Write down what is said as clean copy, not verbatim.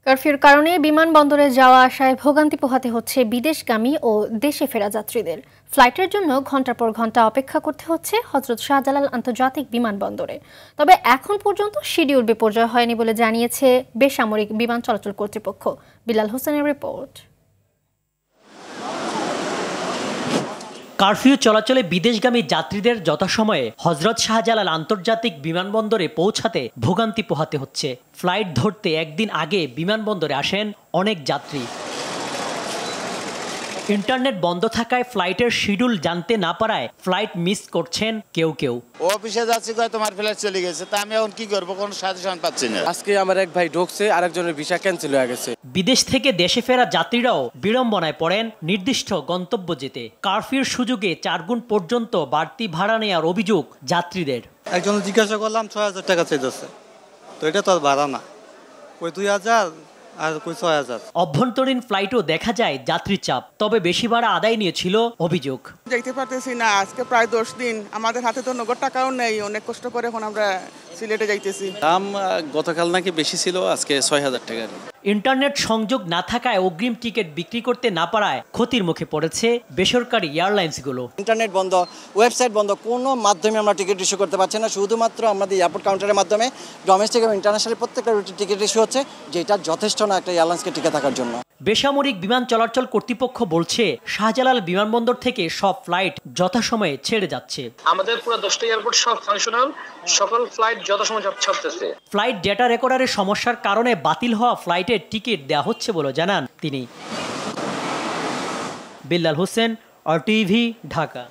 কারফিউর কারণে বিমানবন্দরে যাওয়া আসায় ভোগান্তি পোহাতে হচ্ছে বিদেশগামী ও দেশে ফেরা যাত্রীদের। ফ্লাইটের জন্য ঘন্টার পর ঘন্টা অপেক্ষা করতে হচ্ছে হজরত শাহজালাল আন্তর্জাতিক বিমানবন্দরে। তবে এখন পর্যন্ত শিডিউল বিপর্যয় হয়নি বলে জানিয়েছে বেসামরিক বিমান চলাচল কর্তৃপক্ষ। বিলাল হোসেনের রিপোর্ট। কারফিউ চলাচলে বিদেশগামী যাত্রীদের যথাসময়ে হজরত শাহজালাল আন্তর্জাতিক বিমানবন্দরে পৌঁছাতে ভোগান্তি পোহাতে হচ্ছে। ফ্লাইট ধরতে একদিন আগে বিমানবন্দরে আসেন অনেক যাত্রী। ইন্টারনেট বন্ধ থাকায় ফ্লাইটের শিডিউল জানতে না পারায় ফ্লাইট মিস করছেন কেউ কেউ। অফিসে যাচ্ছি, তোমার ফ্লাইট চলে গেছে, তা আমি এখন কি করবো, কোনো সাজেশন পাচ্ছি না। আজকে আমার এক ভাই ঢুকছে, আরেকজনের ভিসা ক্যান্সেল হয়ে গেছে। বিদেশ থেকে দেশে ফেরা যাত্রীরাও বিড়ম্বনায় পড়েন নির্দিষ্ট গন্তব্য যেতে। কারফিউর সুযোগে 4 গুণ পর্যন্ত বাড়তি ভাড়া নেওয়ার অভিযোগ যাত্রীদের। একজন জিজ্ঞাসা করলাম 6,000 টাকা চাইতেছে, তো এটা তো আর ভাড়া না, ওই 2,000 আর কই 6,000। অভ্যন্তরীণ ফ্লাইটও দেখা যায় যাত্রী চাপ, তবে বেশি ভাড়া আদায় নিয়েছিল অভিযোগ। যাইতে পারতেছি না, আজকে প্রায় 10 দিন, আমাদের হাতে তো নগদ টাকাও নেই, অনেক কষ্ট করে এখন আমরা সিলেটে যাইতেছি। দাম গতকাল নাকি বেশি ছিল, আজকে 6,000 টাকা। ইন্টারনেট সংযোগ না থাকায় অগ্রিম টিকিট বিক্রি করতে না পারায় ক্ষতির মুখে পড়েছে বেসরকারি এয়ারলাইন্সগুলো। ইন্টারনেট বন্ধ, ওয়েবসাইট বন্ধ, কোনো মাধ্যমে আমরা টিকিট ইস্যু করতে পারছি না। শুধুমাত্র আমাদের এয়ারপোর্ট কাউন্টারের মাধ্যমে ডোমেস্টিক এবং ইন্টারন্যাশনাল প্রত্যেকটা টিকিট ইস্যু হচ্ছে, যেটা যথেষ্ট না একটা এয়ারলাইন্সকে টিকে থাকার জন্য। বেসামরিক বিমান চলাচল কর্তৃপক্ষ বলছে শাহজালাল বিমানবন্দর থেকে সব ফ্লাইট যথাসময়ে ছেড়ে যাচ্ছে। আমাদের পুরো 10টা এয়ারপোর্ট সব ফাংশনাল, সকল ফ্লাইট যথাসময়ে ছাড়তেছে। ফ্লাইট ডেটা রেকর্ডারের সমস্যার কারণে বাতিল হওয়া ফ্লাইটের টিকিট দেওয়া হচ্ছে বলে জানান তিনি। বিলাল হোসেন, RTV, ঢাকা।